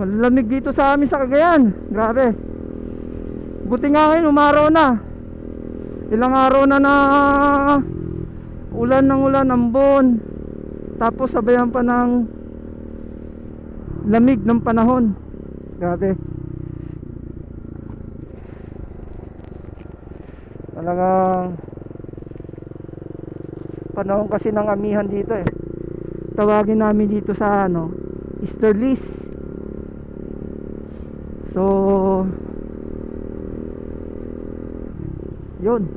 Malamig dito sa amin sa Cagayan. Grabe. Buti nga ngayon umaraw na. Ilang araw na na ulan ng ulan, ambon. Tapos sabayan pa ng lamig ng panahon. Grabe. Talagang panahon kasi ng amihan dito eh. Tawagin namin dito sa ano, Easterlies. So yun,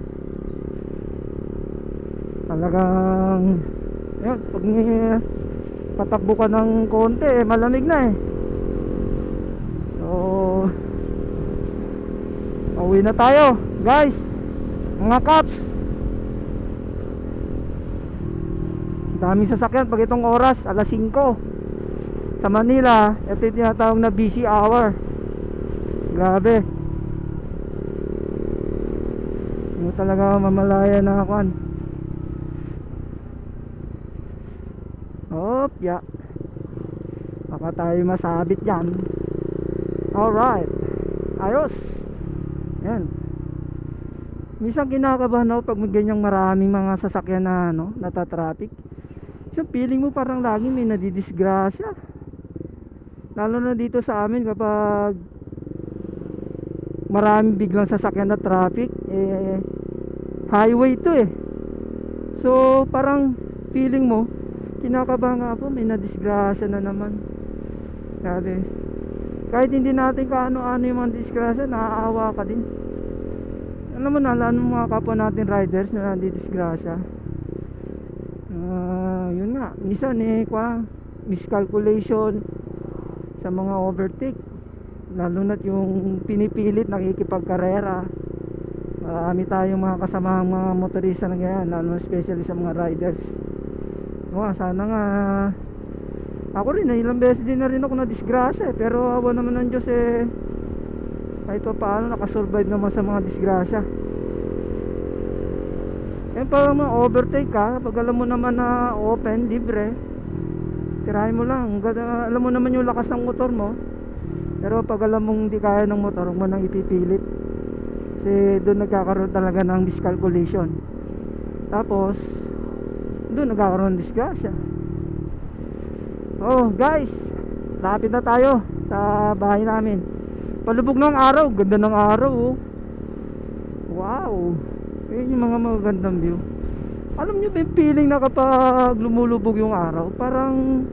talagang yun, pag patakbo ka ng konti eh, malamig na eh. So pauwi na tayo guys, mga kaps. Daming sasakyan pag itong oras, alas 5 sa Manila. Ito yung tinatawag na busy hour. Grabe. Hindi talaga mamalaya na ako. Hop, ya. Baka tayo masabit dyan. Alright. Ayos. Yan. Minsan kinakabahan ako pag may ganyang maraming mga sasakyan na ano, natatraffic. So feeling mo parang lagi may nadidisgrasya. Lalo na dito sa amin kapag maraming biglang sasakyan na traffic, eh highway to eh. So parang feeling mo kinakabahan nga po, may nadisgrasya na naman. Grabe. Kahit hindi natin kaano-ano yung mga disgrasya, naaawa ka din. Alam mo na, lalo mga kapwa natin riders na nadidisgrasya. Yun nga, minsan eh miscalculation sa mga overtake, lalo na't yung pinipilit nakikipagkarera. Marami tayong mga kasamang mga motorista na ganyan, lalo especially sa mga riders. Sana nga ako rin, ilang beses din na rin ako na disgrasya eh, pero awa naman ng Diyos eh, kahit pa paano nakasurvive naman sa mga disgrasya. Yan pa mga overtake ka, pag alam mo naman na open, libre, tirahin mo lang. Alam mo naman yung lakas ng motor mo, pero pag alam mong hindi kaya ng motor, huwag mo nang ipipilit. Kasi doon nagkakaroon talaga ng miscalculation. Tapos doon nagkakaroon ng disgrasya. Oh guys, lapit na tayo sa bahay namin. Palubog ng araw, ganda ng araw oh. Wow. Ayun yung mga magagandang view. Alam nyo ba yung feeling na kapag lumulubog yung araw, parang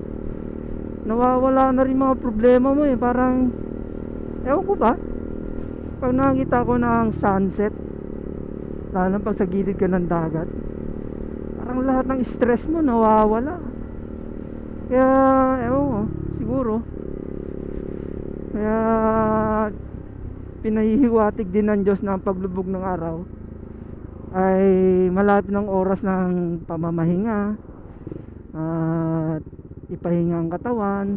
nawawala na rin mga problema mo eh. Parang ewan ko ba, pag nakakita ko ng sunset, lalo na pag sa gilid ka ng dagat, parang lahat ng stress mo nawawala. Kaya ewan ko, siguro kaya pinahihiwatig din ng Diyos na ang paglubog ng araw ay malapit ng oras ng pamamahinga at ipahinga ang katawan.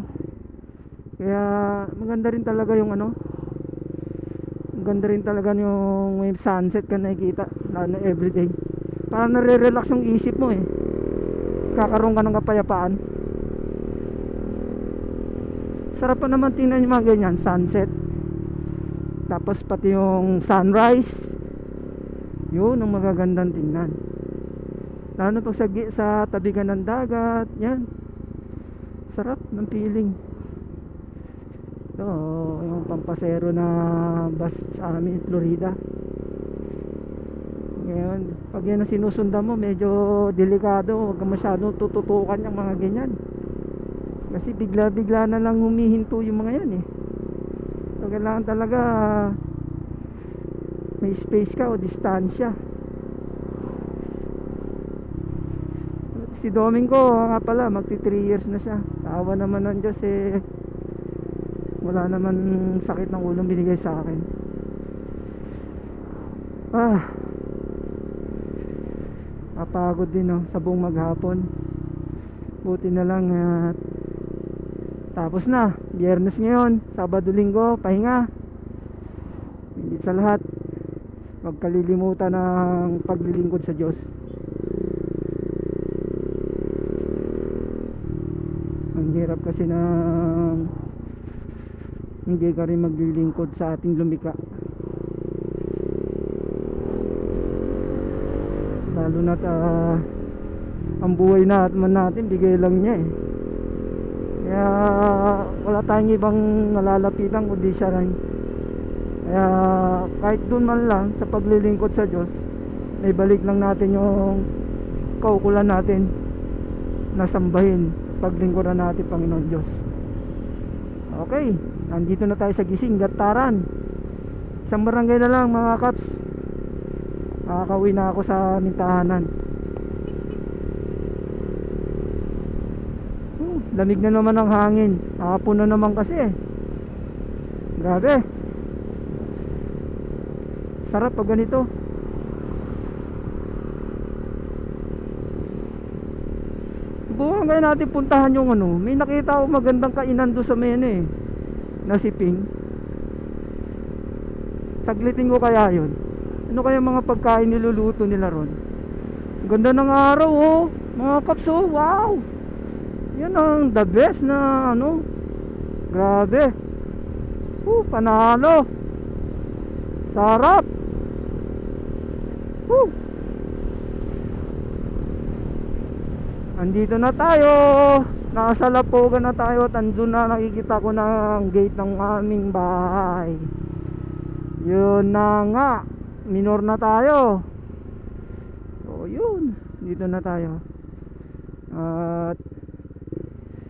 Kaya maganda rin talaga yung ano, maganda rin talaga yung may sunset ka nakikita, lalo na everyday. Parang nare-relax yung isip mo eh, kakaroon ka ng kapayapaan. Sarap pa naman tingnan yung mga ganyan, sunset. Tapos pati yung sunrise, yun ang magagandang tingnan. Lalo pag sa tabi ka ng dagat, yan, sarap ng feeling. Ito yung pampasero na bus sa amin, Florida. Ngayon, pag yan ang sinusundan mo, medyo delikado. Huwag ka masyadong tututukan yung mga ganyan, kasi bigla-bigla na lang humihinto yung mga yan eh. So kailangan talaga may space ka o distansya. Si Domingo nga pala, magti 3 years na siya. Tawa naman ng Diyos eh, wala naman sakit ng ulong binigay sa akin. Kapagod din no, sa buong maghapon. Buti na lang tapos na, Biyernes ngayon, Sabado, Linggo, pahinga. Hindi sa lahat, huwag kalilimutan ng paglilingkod sa Diyos. Ang hirap kasi ng hindi ka rin maglilingkod sa ating lumika. Lalo na ang buhay natin bigay lang niya eh. Kaya wala tayong ibang nalalapitan kundi siya rin. Kaya kahit dun man lang sa paglilingkod sa Diyos, may balik lang natin yung kaukulan natin na sambahin, paglingkuran natin Panginoon Diyos. Okay, nandito na tayo sa Gising, Gataran. Isang barangay na lang mga kaps. Makakauwi na ako sa aming tahanan. Lamig na naman ang hangin. Hapon na naman kasi eh. Grabe. Sarap pag ganito. Subukan kayo natin puntahan yung ano. May nakita ako magandang kainan doon sa menu eh, na si Ping. Saglitin ko kaya yun. Ano kaya mga pagkain niluluto nila ron? Ganda ng araw oh. Mga kaps oh. Wow. Yan ang the best na ano. Grabe. Panalo. Sarap. Andito na tayo. Nasa Lapogan na tayo at andun na nakikita ko ng gate ng aming bahay. Yun na nga. Minor na tayo. So yun. Dito na tayo. At